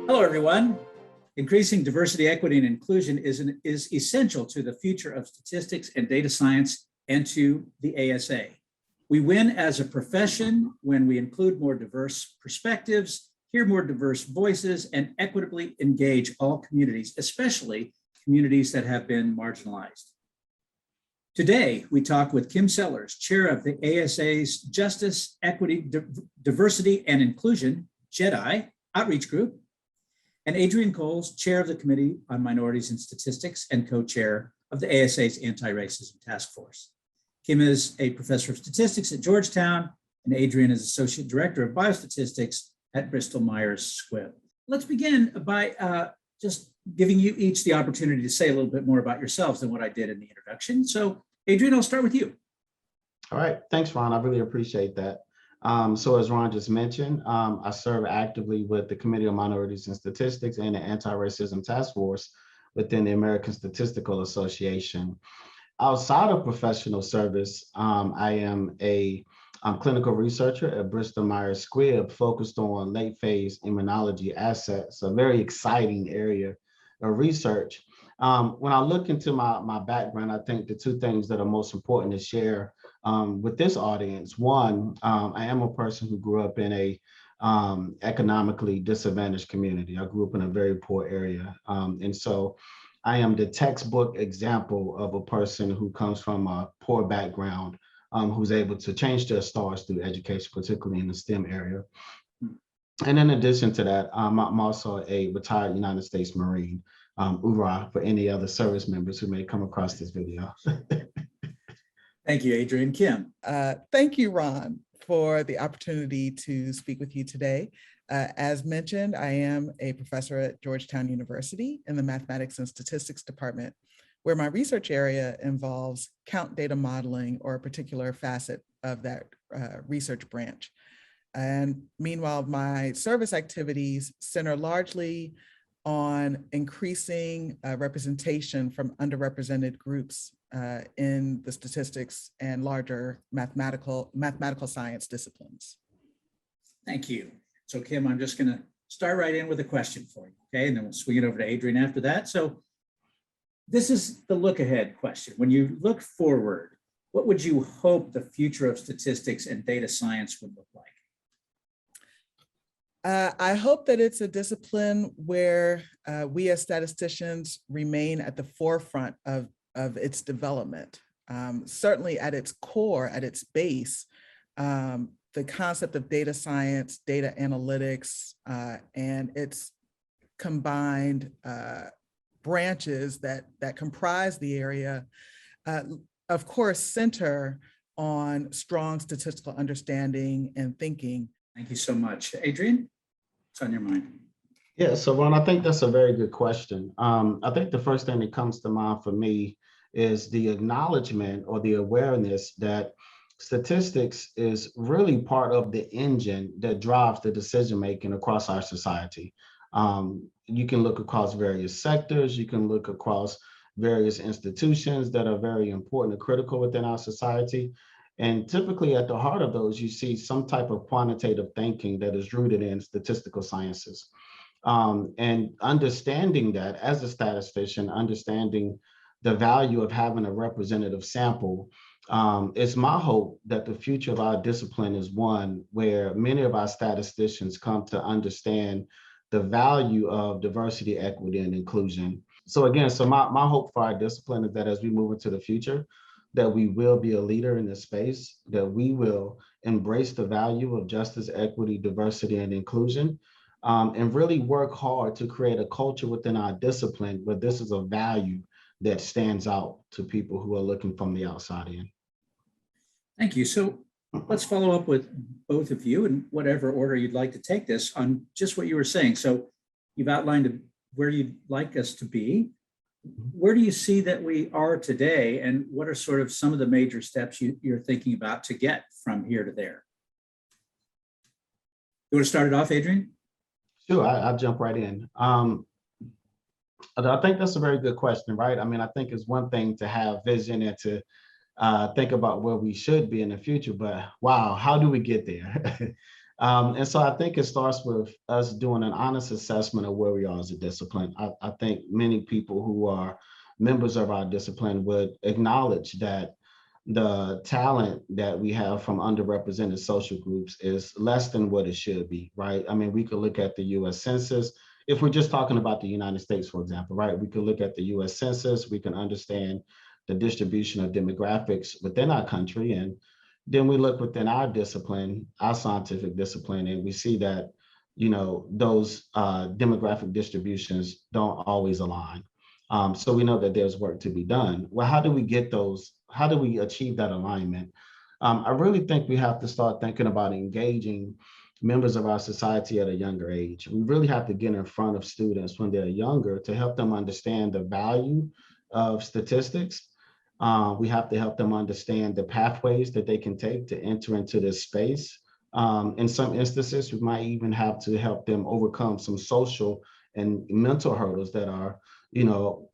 Hello, everyone. Increasing diversity, equity, and inclusion is essential to the future of statistics and data science and to the ASA. We win as a profession when we include more diverse perspectives, hear more diverse voices, and equitably engage all communities, especially communities that have been marginalized. Today, we talk with Kim Sellers, chair of the ASA's Justice, Equity, Diversity, and Inclusion, JEDI, Outreach Group, and Adrian Coles, chair of the Committee on Minorities and Statistics and co-chair of the ASA's Anti-Racism Task Force. Kim is a professor of statistics at Georgetown, and Adrian is associate director of biostatistics at Bristol Myers Squibb. Let's begin by just giving you each the opportunity to say a little bit more about yourselves than what I did in the introduction. So Adrian, I'll start with you. All right, thanks, Ron. I really appreciate that. So as Ron just mentioned, I serve actively with the Committee on Minorities and Statistics and the Anti-Racism Task Force within the American Statistical Association. Outside of professional service, I am a clinical researcher at Bristol Myers Squibb focused on late phase immunology assets, a very exciting area of research. When I look into my background, I think the two things that are most important to share with this audience. One, I am a person who grew up in a economically disadvantaged community. I grew up in a very poor area. And so I am the textbook example of a person who comes from a poor background, who's able to change their stars through education, particularly in the STEM area. And in addition to that, I'm also a retired United States Marine. Hoorah for any other service members who may come across this video. Thank you, Adrian. Kim. Thank you, Ron, for the opportunity to speak with you today. As mentioned, I am a professor at Georgetown University in the Mathematics and Statistics Department, where my research area involves count data modeling or a particular facet of that research branch. And meanwhile, my service activities center largely on increasing representation from underrepresented groups in the statistics and larger mathematical science disciplines. Thank you. So Kim, I'm just going to start right in with a question for you, okay? And then we'll swing it over to Adrian after that. So this is the look ahead question. When you look forward, what would you hope the future of statistics and data science would look like? I hope that it's a discipline where we as statisticians remain at the forefront of its development. Certainly at its core, at its base, the concept of data science, data analytics, and its combined branches that comprise the area, of course, center on strong statistical understanding and thinking. Thank you so much. Adrian, what's on your mind? Yeah, so Ron, I think that's a very good question. I think the first thing that comes to mind for me is the acknowledgement or the awareness that statistics is really part of the engine that drives the decision-making across our society. You can look across various sectors, you can look across various institutions that are very important and critical within our society. And typically at the heart of those, you see some type of quantitative thinking that is rooted in statistical sciences. And understanding that as a statistician, understanding the value of having a representative sample, it's my hope that the future of our discipline is one where many of our statisticians come to understand the value of diversity, equity, and inclusion. So again, so my hope for our discipline is that as we move into the future, that we will be a leader in this space, that we will embrace the value of justice, equity, diversity, and inclusion, and really work hard to create a culture within our discipline where this is a value that stands out to people who are looking from the outside in. Thank you. So let's follow up with both of you in whatever order you'd like to take this on just what you were saying. So you've outlined where you'd like us to be. Where do you see that we are today, and what are sort of some of the major steps you're thinking about to get from here to there? You want to start it off, Adrian? Sure, I'll jump right in. I think that's a very good question, right? I mean, I think it's one thing to have vision and to think about where we should be in the future, but wow, how do we get there? And so I think it starts with us doing an honest assessment of where we are as a discipline. I think many people who are members of our discipline would acknowledge that the talent that we have from underrepresented social groups is less than what it should be, right? I mean, we could look at the US Census. If we're just talking about the United States, for example, right? We could look at the US Census, we can understand the distribution of demographics within our country. And then we look within our discipline, our scientific discipline, and we see that, those demographic distributions don't always align. So we know that there's work to be done. Well, how do we get those? How do we achieve that alignment? I really think we have to start thinking about engaging members of our society at a younger age. We really have to get in front of students when they're younger to help them understand the value of statistics. We have to help them understand the pathways that they can take to enter into this space. In some instances, we might even have to help them overcome some social and mental hurdles that are,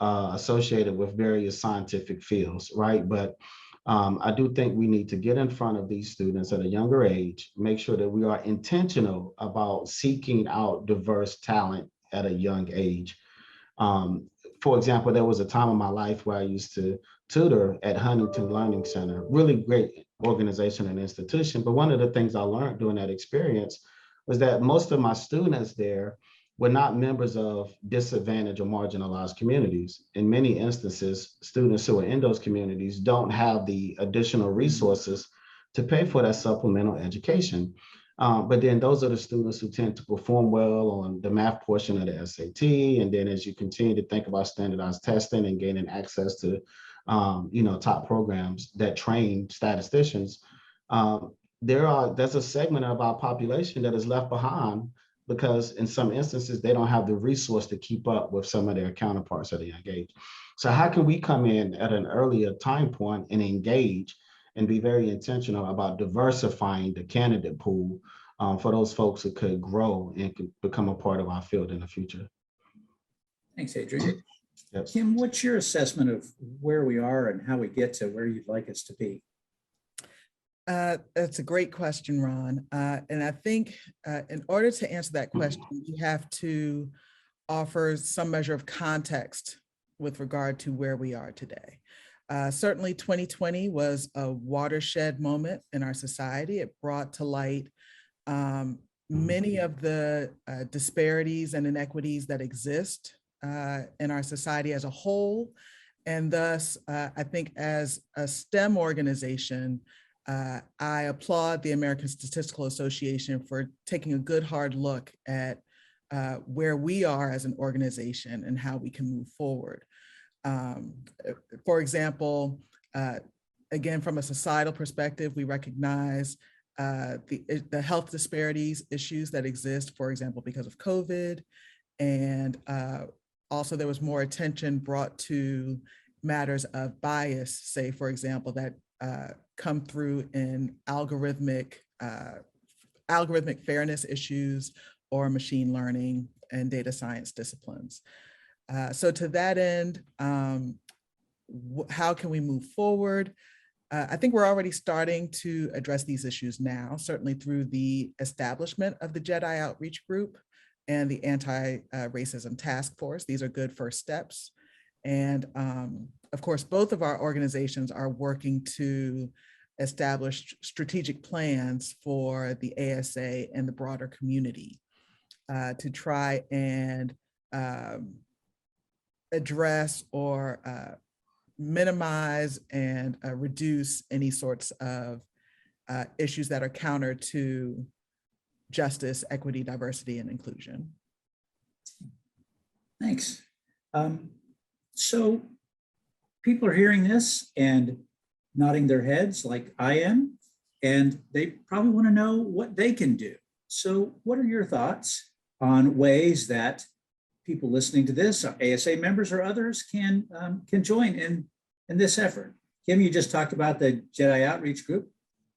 associated with various scientific fields, right? But I do think we need to get in front of these students at a younger age, make sure that we are intentional about seeking out diverse talent at a young age. For example, there was a time in my life where I used to tutor at Huntington Learning Center, really great organization and institution. But one of the things I learned during that experience was that most of my students there were not members of disadvantaged or marginalized communities. In many instances, students who are in those communities don't have the additional resources to pay for that supplemental education. But then those are the students who tend to perform well on the math portion of the SAT. And then as you continue to think about standardized testing and gaining access to top programs that train statisticians, there's a segment of our population that is left behind because in some instances, they don't have the resource to keep up with some of their counterparts at a young age. So how can we come in at an earlier time point and engage and be very intentional about diversifying the candidate pool for those folks who could grow and could become a part of our field in the future? Thanks, Adrian. Yes. Kim, what's your assessment of where we are and how we get to where you'd like us to be? That's a great question, Ron. And I think in order to answer that question, you have to offer some measure of context with regard to where we are today. Certainly 2020 was a watershed moment in our society. It brought to light many of the disparities and inequities that exist in our society as a whole. And thus, I think as a STEM organization, I applaud the American Statistical Association for taking a good hard look at where we are as an organization and how we can move forward. For example, again, from a societal perspective, we recognize the health disparities issues that exist, for example, because of COVID. And also there was more attention brought to matters of bias, say, for example, that come through in algorithmic fairness issues or machine learning and data science disciplines. So to that end, how can we move forward? I think we're already starting to address these issues now, certainly through the establishment of the JEDI Outreach Group and the Anti-Racism Task Force. These are good first steps. And of course, both of our organizations are working to establish strategic plans for the ASA and the broader community to try and address or minimize and reduce any sorts of issues that are counter to justice, equity, diversity, and inclusion. Thanks. So people are hearing this and nodding their heads like I am, and they probably want to know what they can do. So what are your thoughts on ways that people listening to this, ASA members or others, can join in this effort? Kim, you just talked about the JEDI Outreach Group.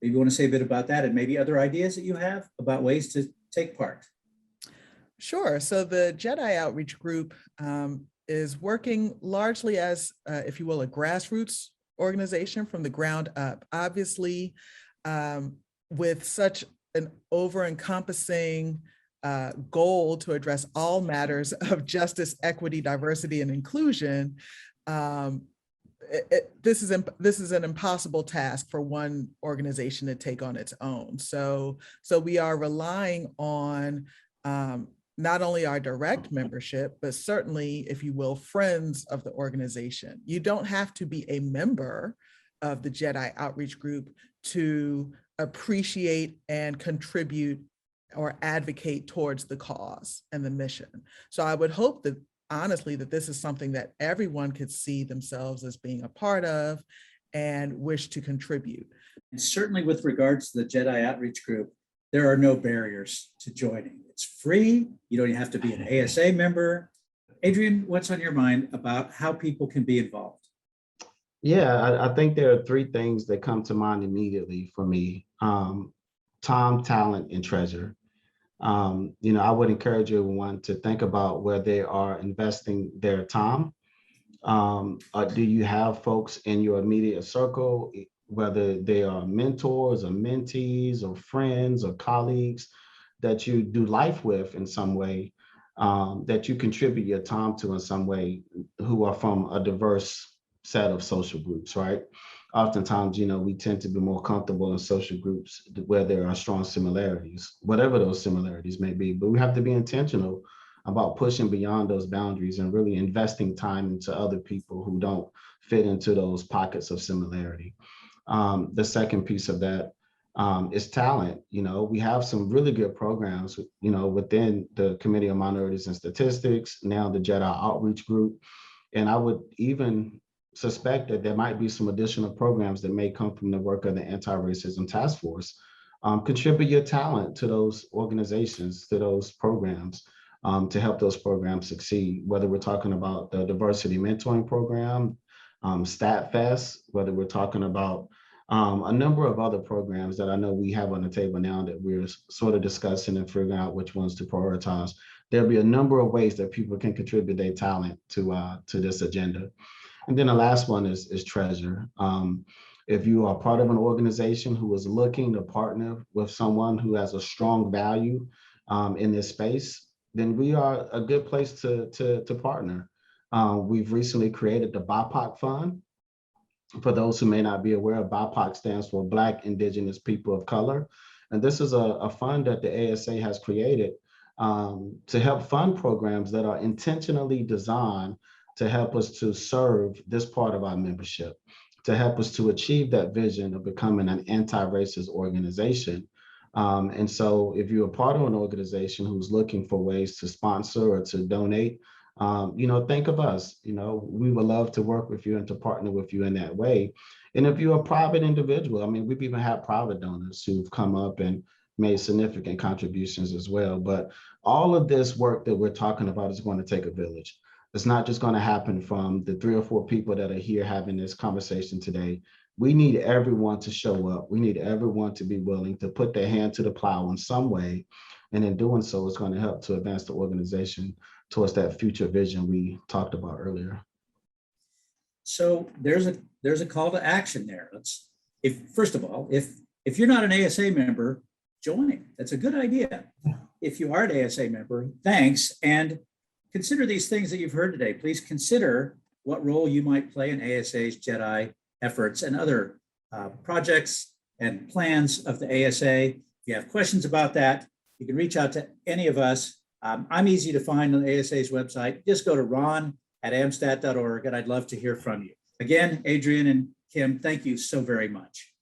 Maybe you want to say a bit about that and maybe other ideas that you have about ways to take part. Sure. So the JEDI Outreach Group is working largely as, if you will, a grassroots organization from the ground up. Obviously, with such an over-encompassing goal to address all matters of justice, equity, diversity, and inclusion, this is an impossible task for one organization to take on its own. So we are relying on not only our direct membership, but certainly, if you will, friends of the organization. You don't have to be a member of the JEDI outreach group to appreciate and contribute or advocate towards the cause and the mission. So I would hope that, honestly, that this is something that everyone could see themselves as being a part of and wish to contribute. And certainly with regards to the JEDI outreach group, there are no barriers to joining. It's free. You don't have to be an ASA member. Adrian, what's on your mind about how people can be involved? Yeah, I think there are three things that come to mind immediately for me. Time, talent, and treasure. I would encourage everyone to think about where they are investing their time. Do you have folks in your immediate circle, whether they are mentors or mentees or friends or colleagues that you do life with in some way, that you contribute your time to in some way, who are from a diverse set of social groups, right? Oftentimes, we tend to be more comfortable in social groups where there are strong similarities, whatever those similarities may be. But we have to be intentional about pushing beyond those boundaries and really investing time into other people who don't fit into those pockets of similarity. The second piece of that is talent. We have some really good programs, within the Committee on Minorities and Statistics, now the JEDI Outreach Group. And I would even suspect that there might be some additional programs that may come from the work of the Anti-Racism Task Force. Contribute your talent to those organizations, to those programs, to help those programs succeed, whether we're talking about the Diversity Mentoring Program, StatFest, whether we're talking about a number of other programs that I know we have on the table now that we're sort of discussing and figuring out which ones to prioritize. There'll be a number of ways that people can contribute their talent to this agenda. And then the last one is treasure. If you are part of an organization who is looking to partner with someone who has a strong value in this space, then we are a good place to partner. We've recently created the BIPOC Fund. For those who may not be aware, BIPOC stands for Black, Indigenous, People of Color. And this is a fund that the ASA has created to help fund programs that are intentionally designed to help us to serve this part of our membership, to help us to achieve that vision of becoming an anti-racist organization. And so if you're a part of an organization who's looking for ways to sponsor or to donate, think of us. We would love to work with you and to partner with you in that way. And if you're a private individual, we've even had private donors who've come up and made significant contributions as well. But all of this work that we're talking about is going to take a village. It's not just going to happen from the 3 or 4 people that are here having this conversation today. We need everyone to show up. We need everyone to be willing to put their hand to the plow in some way. And in doing so, it's going to help to advance the organization towards that future vision we talked about earlier. So there's a call to action there. First of all, if you're not an ASA member, join. That's a good idea. If you are an ASA member, thanks. And consider these things that you've heard today. Please consider what role you might play in ASA's JEDI efforts and other projects and plans of the ASA. If you have questions about that, you can reach out to any of us. I'm easy to find on the ASA's website. Just go to ron@amstat.org, and I'd love to hear from you. Again, Adrian and Kim, thank you so very much.